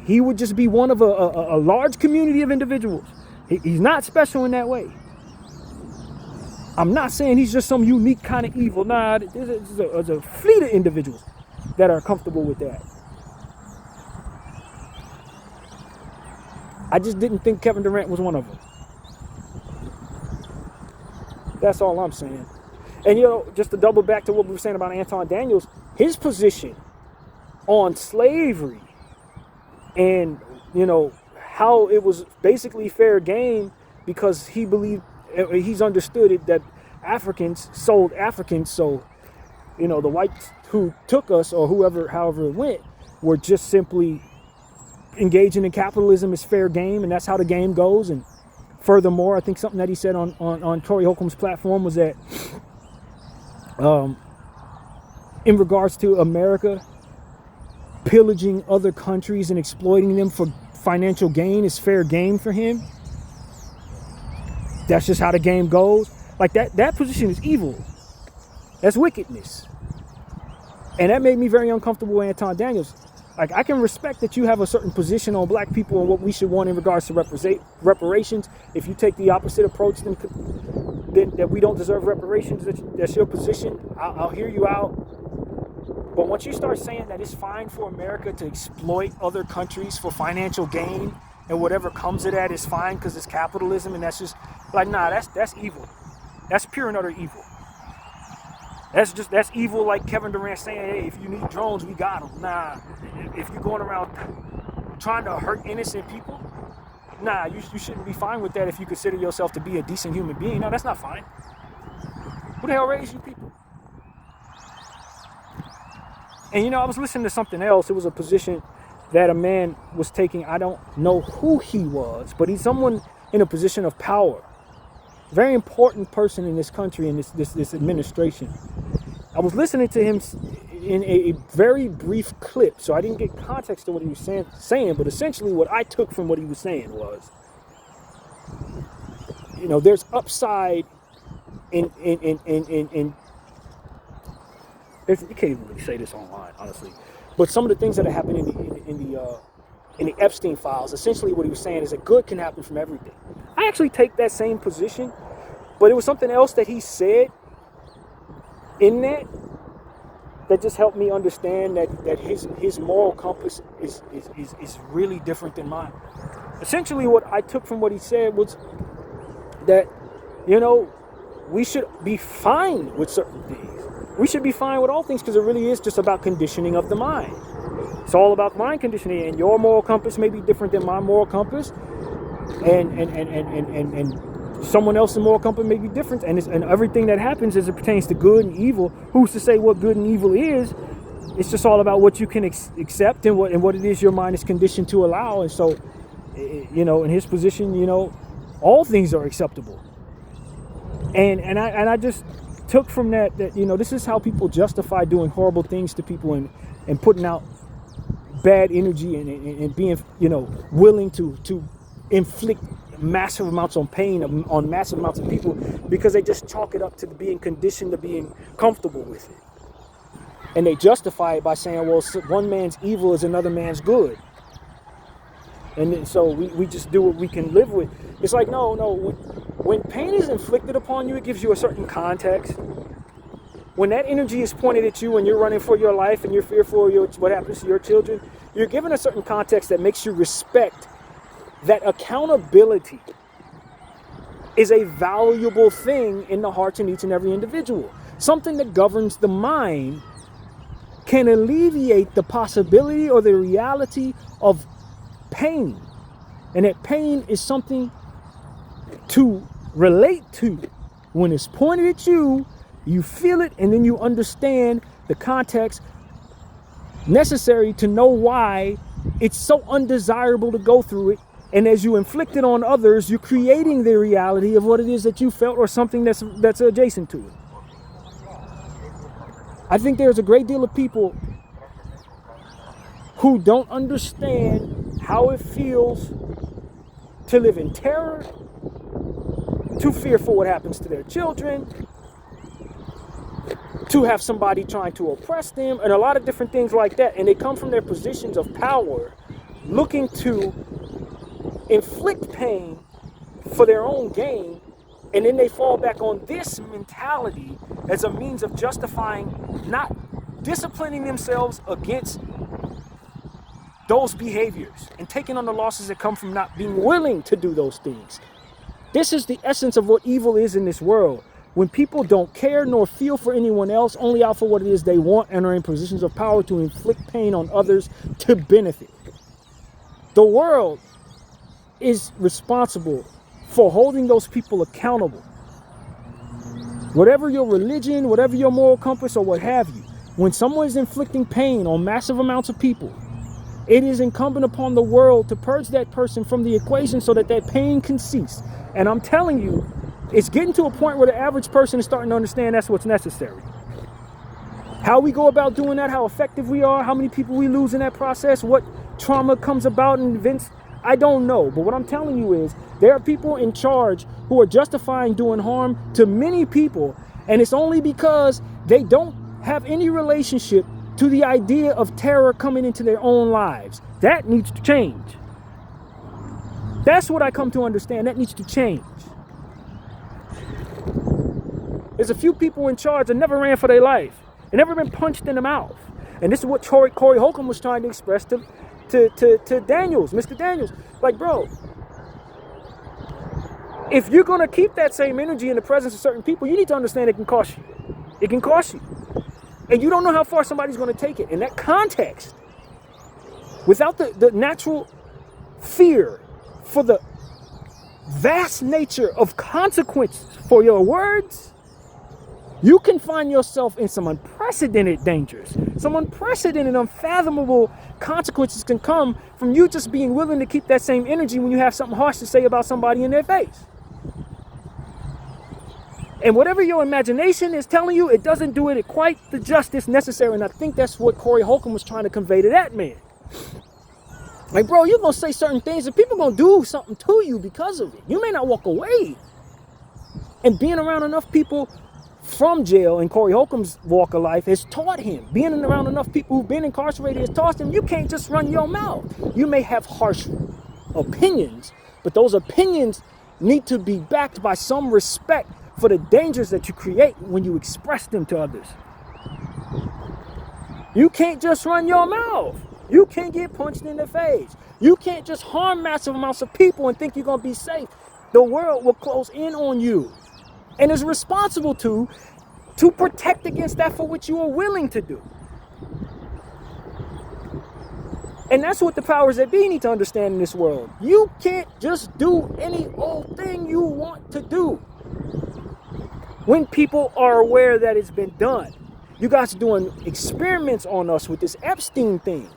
He would just be one of a large community of individuals. He's not special in that way. I'm not saying he's just some unique kind of evil. Nah, there's a fleet of individuals that are comfortable with that. I just didn't think Kevin Durant was one of them. That's all I'm saying. And, just to double back to what we were saying about Anton Daniels, his position on slavery and, how it was basically fair game because he believed, he's understood it, that Africans sold Africans. So, the whites who took us, or however it went, were just simply engaging in capitalism as fair game, and that's how the game goes. And furthermore, I think something that he said on Torrey Holcomb's platform was that in regards to America pillaging other countries and exploiting them for financial gain is fair game for him. That's just how the game goes. Like that position is evil. That's wickedness. And that made me very uncomfortable with Anton Daniels. Like, I can respect that you have a certain position on black people and what we should want in regards to reparations. If you take the opposite approach, then that we don't deserve reparations, that's your position. I'll hear you out. But once you start saying that it's fine for America to exploit other countries for financial gain, and whatever comes of that is fine because it's capitalism, and that's just like, nah, that's evil. That's pure and utter evil. That's evil, like Kevin Durant saying, hey, if you need drones, we got them. Nah, if you're going around trying to hurt innocent people, nah, you shouldn't be fine with that if you consider yourself to be a decent human being. No, that's not fine. Who the hell raised you people? And I was listening to something else. It was a position that a man was taking. I don't know who he was, but he's someone in a position of power. Very important person in this country, in this administration. I was listening to him in a very brief clip, so I didn't get context to what he was saying, but essentially what I took from what he was saying was, there's upside in you can't even really say this online, honestly, but some of the things that are happening in the Epstein files, essentially what he was saying is that good can happen from everything. I actually take that same position, but it was something else that he said in that just helped me understand that his moral compass is really different than mine. Essentially what I took from what he said was that, we should be fine with certain things. We should be fine with all things because it really is just about conditioning of the mind. It's all about mind conditioning, and your moral compass may be different than my moral compass, and someone else's moral compass may be different, and everything that happens as it pertains to good and evil. Who's to say what good and evil is? It's just all about what you can accept and what it is your mind is conditioned to allow. And so, in his position, all things are acceptable. And I just took from that, this is how people justify doing horrible things to people and putting out bad energy and being, willing to inflict massive amounts of pain on massive amounts of people, because they just chalk it up to being conditioned to being comfortable with it. And they justify it by saying, well, one man's evil is another man's good. And so we just do what we can live with. It's like, no, when pain is inflicted upon you, it gives you a certain context. When that energy is pointed at you and you're running for your life and you're fearful of what happens to your children, you're given a certain context that makes you respect that accountability is a valuable thing in the hearts of each and every individual. Something that governs the mind can alleviate the possibility or the reality of pain. And that pain is something to relate to. When it's pointed at you, you feel it, and then you understand the context necessary to know why it's so undesirable to go through it. And as you inflict it on others, you're creating the reality of what it is that you felt, or something that's adjacent to it. I think there's a great deal of people who don't understand how it feels to live in terror, to fear for what happens to their children, to have somebody trying to oppress them, and a lot of different things like that. And they come from their positions of power, looking to inflict pain for their own gain, and then they fall back on this mentality as a means of justifying not disciplining themselves against those behaviors and taking on the losses that come from not being willing to do those things. This is the essence of what evil is in this world. When people don't care nor feel for anyone else, only out for what it is they want, and are in positions of power to inflict pain on others to benefit. The world is responsible for holding those people accountable. Whatever your religion, whatever your moral compass, or what have you, when someone is inflicting pain on massive amounts of people, it is incumbent upon the world to purge that person from the equation so that that pain can cease. And I'm telling you, it's getting to a point where the average person is starting to understand that's what's necessary. How we go about doing that, how effective we are, how many people we lose in that process, what trauma comes about in events, I don't know. But what I'm telling you is there are people in charge who are justifying doing harm to many people, and it's only because they don't have any relationship to the idea of terror coming into their own lives. That needs to change. That's what I come to understand. That needs to change. There's a few people in charge that never ran for their life. They never been punched in the mouth. And this is what Corey Holcomb was trying to express to Daniels, Mr. Daniels. Like, bro, if you're going to keep that same energy in the presence of certain people, you need to understand it can cost you. It can cost you. And you don't know how far somebody's going to take it. In that context, without the natural fear for the vast nature of consequences for your words, you can find yourself in some unprecedented dangers. Some unprecedented, unfathomable consequences can come from you just being willing to keep that same energy when you have something harsh to say about somebody in their face. And whatever your imagination is telling you, it doesn't do it quite the justice necessary. And I think that's what Corey Holcomb was trying to convey to that man. Like, bro, you're going to say certain things and people going to do something to you because of it. You may not walk away. And being around enough people from jail in Corey Holcomb's walk of life has taught him. Being around enough people who've been incarcerated has taught him you can't just run your mouth. You may have harsh opinions, but those opinions need to be backed by some respect for the dangers that you create when you express them to others. You can't just run your mouth. You can't get punched in the face. You can't just harm massive amounts of people and think you're going to be safe. The world will close in on you and is responsible to protect against that for which you are willing to do. And that's what the powers that be need to understand in this world. You can't just do any old thing you want to do when people are aware that it's been done. You guys are doing experiments on us with this Epstein thing.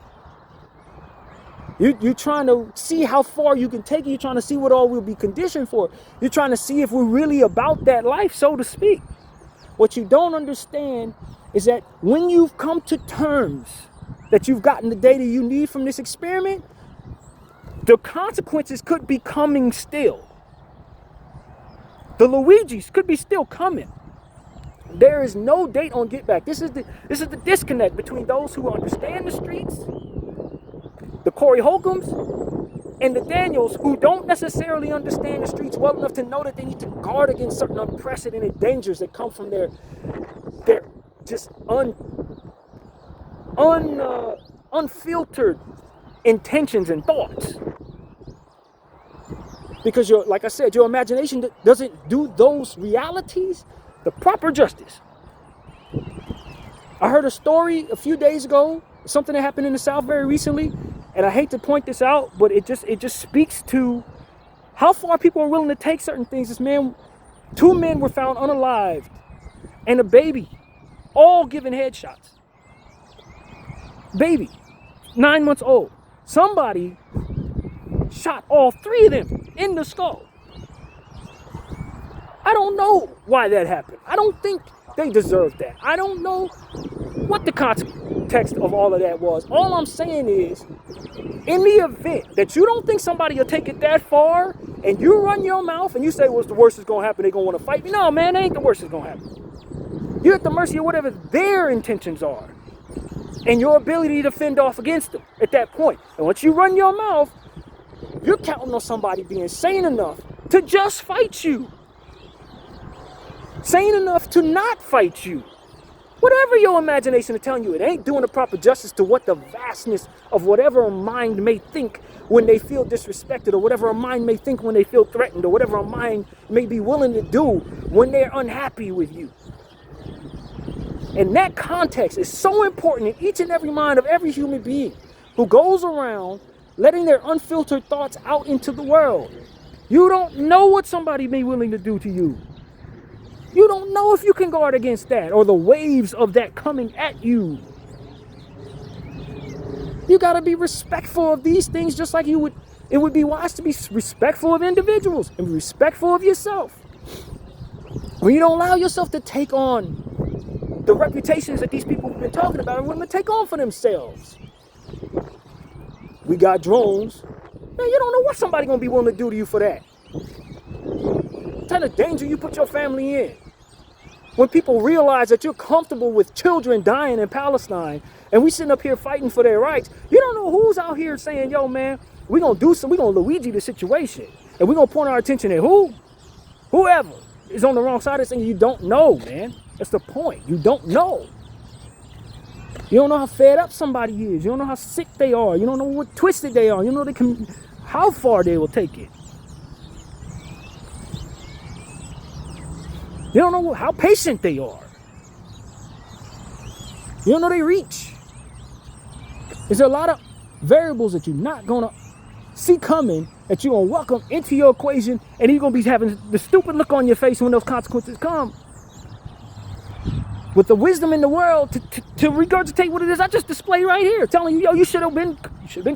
You're trying to see how far you can take it. You're trying to see what all we'll be conditioned for. You're trying to see if we're really about that life, so to speak. What you don't understand is that when you've come to terms that you've gotten the data you need from this experiment, the consequences could be coming still. The Luigis could be still coming. There is no date on get back. This is the disconnect between those who understand the streets, the Corey Holcombs, and the Daniels, who don't necessarily understand the streets well enough to know that they need to guard against certain unprecedented dangers that come from their just unfiltered intentions and thoughts. Because like I said, your imagination doesn't do those realities the proper justice. I heard a story a few days ago, something that happened in the South very recently, and I hate to point this out, but it just speaks to how far people are willing to take certain things. Two men were found unalived, and a baby, all given headshots. Baby, 9 months old. Somebody shot all three of them in the skull. I don't know why that happened. I don't think they deserved that. I don't know what the context of all of that was. All I'm saying is, in the event that you don't think somebody will take it that far, and you run your mouth and you say, what's the worst that's going to happen? They're going to want to fight me. No, man, that ain't the worst that's going to happen. You're at the mercy of whatever their intentions are and your ability to fend off against them at that point. And once you run your mouth, you're counting on somebody being sane enough to just fight you. Sane enough to not fight you. Whatever your imagination is telling you, it ain't doing the proper justice to what the vastness of whatever a mind may think when they feel disrespected, or whatever a mind may think when they feel threatened, or whatever a mind may be willing to do when they're unhappy with you. And that context is so important in each and every mind of every human being who goes around letting their unfiltered thoughts out into the world. You don't know what somebody may be willing to do to you. You don't know if you can guard against that, or the waves of that coming at you. You got to be respectful of these things, just like it would be wise to be respectful of individuals and be respectful of yourself. When you don't allow yourself to take on the reputations that these people have been talking about and want to take on for themselves. We got drones. Man, you don't know what somebody's going to be willing to do to you for that. What kind of danger you put your family in? When people realize that you're comfortable with children dying in Palestine, and we sitting up here fighting for their rights, you don't know who's out here saying, yo, man, we're going to do something, we're going to Luigi the situation. And we're going to point our attention at who? Whoever is on the wrong side of this thing. You don't know, man. That's the point. You don't know. You don't know how fed up somebody is. You don't know how sick they are. You don't know what twisted they are. You know how far they will take it. You don't know how patient they are. You don't know their reach. There's a lot of variables that you're not going to see coming, that you're going to welcome into your equation, and you're going to be having the stupid look on your face when those consequences come. With the wisdom in the world to regurgitate what it is I just displayed right here, telling you, yo, you should have been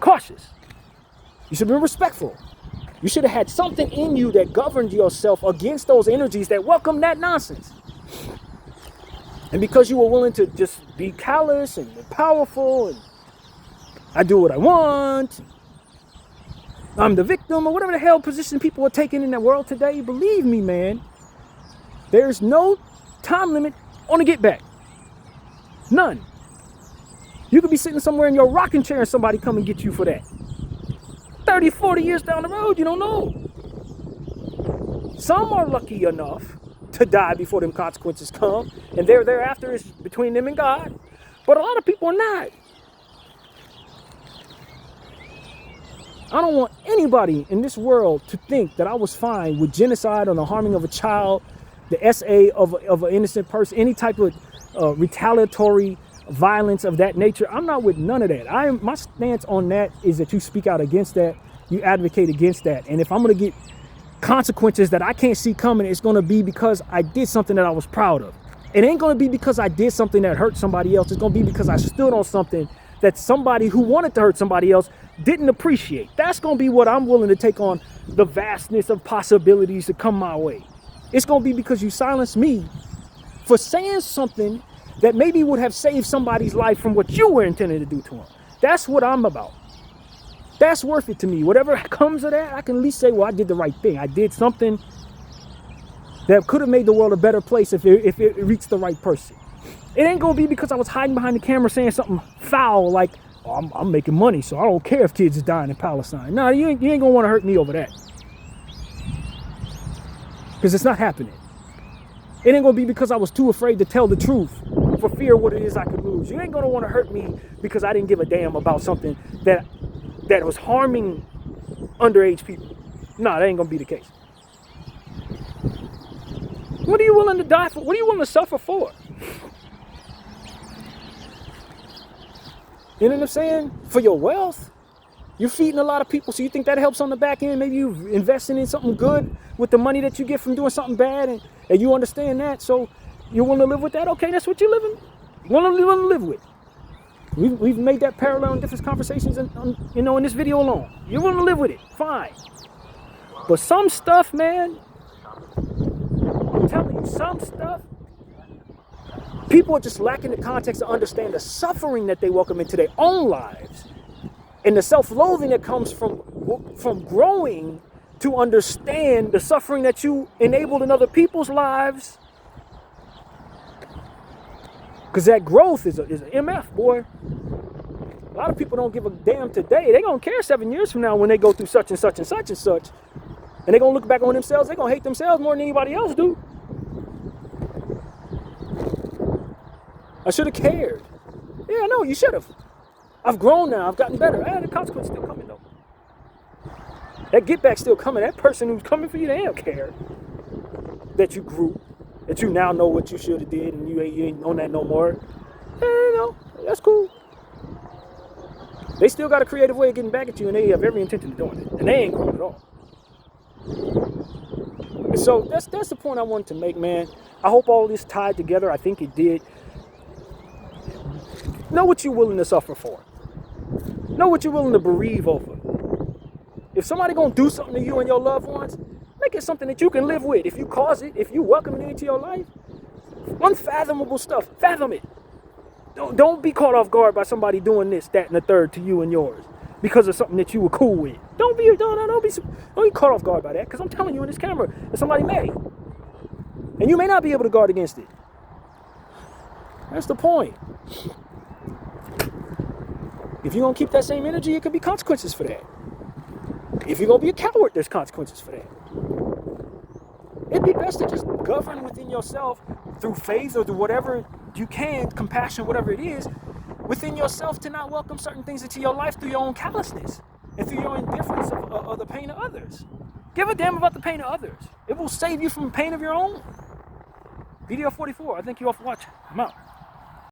cautious. You should have been respectful. You should have had something in you that governed yourself against those energies that welcome that nonsense. And because you were willing to just be callous and powerful, and I do what I want, I'm the victim, or whatever the hell position people are taking in that world today, believe me, man, there's no time limit on a get back. None. You could be sitting somewhere in your rocking chair and somebody come and get you for that. 30, 40 years down the road, you don't know. Some are lucky enough to die before them consequences come, and thereafter is between them and God. But a lot of people are not. I don't want anybody in this world to think that I was fine with genocide or the harming of a child, the SA of an innocent person, any type of retaliatory violence of that nature. I'm not with none of that. My stance on that is that you speak out against that, you advocate against that. And if I'm going to get consequences that I can't see coming, it's going to be because I did something that I was proud of. It ain't going to be because I did something that hurt somebody else. It's going to be because I stood on something that somebody who wanted to hurt somebody else didn't appreciate. That's going to be what I'm willing to take on, the vastness of possibilities to come my way. It's going to be because you silenced me for saying something that maybe would have saved somebody's life from what you were intending to do to them. That's what I'm about. That's worth it to me. Whatever comes of that, I can at least say, well, I did the right thing. I did something that could have made the world a better place if it reached the right person. It ain't gonna be because I was hiding behind the camera saying something foul like, oh, I'm making money, so I don't care if kids is dying in Palestine. No, you ain't gonna want to hurt me over that. Because it's not happening. It ain't gonna be because I was too afraid to tell the truth for fear of what it is I could lose. You ain't gonna want to hurt me because I didn't give a damn about something that was harming underage people. No, that ain't gonna be the case. What are you willing to die for? What are you willing to suffer for? You know what I'm saying? For your wealth? You're feeding a lot of people, so you think that helps on the back end? Maybe you're investing in something good with the money that you get from doing something bad, and you understand that, so you want to live with that? Okay, that's what you're living. You want to live with. We've made that parallel in different conversations, in this video alone. You want to live with it, fine. But some stuff, man, I'm telling you, some stuff, people are just lacking the context to understand the suffering that they welcome into their own lives and the self-loathing that comes from growing to understand the suffering that you enabled in other people's lives. Because that growth is an MF, boy. A lot of people don't give a damn today. They're going to care 7 years from now when they go through such and such and such and such. And they're going to look back on themselves. They're going to hate themselves more than anybody else do. I should have cared. Yeah, I know, you should have. I've grown now. I've gotten better. The consequence still coming, though. That get back still coming. That person who's coming for you, they don't care that you grew, that you now know what you should have did, and you ain't on that no more. That's cool. They still got a creative way of getting back at you, and they have every intention of doing it, and they ain't growing at all. And so that's the point I wanted to make, man. I hope all this tied together. I think it did. Know what you're willing to suffer for. Know what you're willing to bereave over. If somebody gonna do something to you and your loved ones, make it something that you can live with. If you cause it, if you welcome it into your life, unfathomable stuff, fathom it. Don't be caught off guard by somebody doing this, that, and the third to you and yours because of something that you were cool with. Don't be caught off guard by that, because I'm telling you in this camera that somebody may. And you may not be able to guard against it. That's the point. If you're going to keep that same energy, it could be consequences for that. If you're going to be a coward, there's consequences for that. It'd be best to just govern within yourself through faith or through whatever you can, compassion, whatever it is, within yourself to not welcome certain things into your life through your own callousness and through your indifference of the pain of others. Give a damn about the pain of others. It will save you from pain of your own. Bdf 44, I thank you all for watching. I'm out.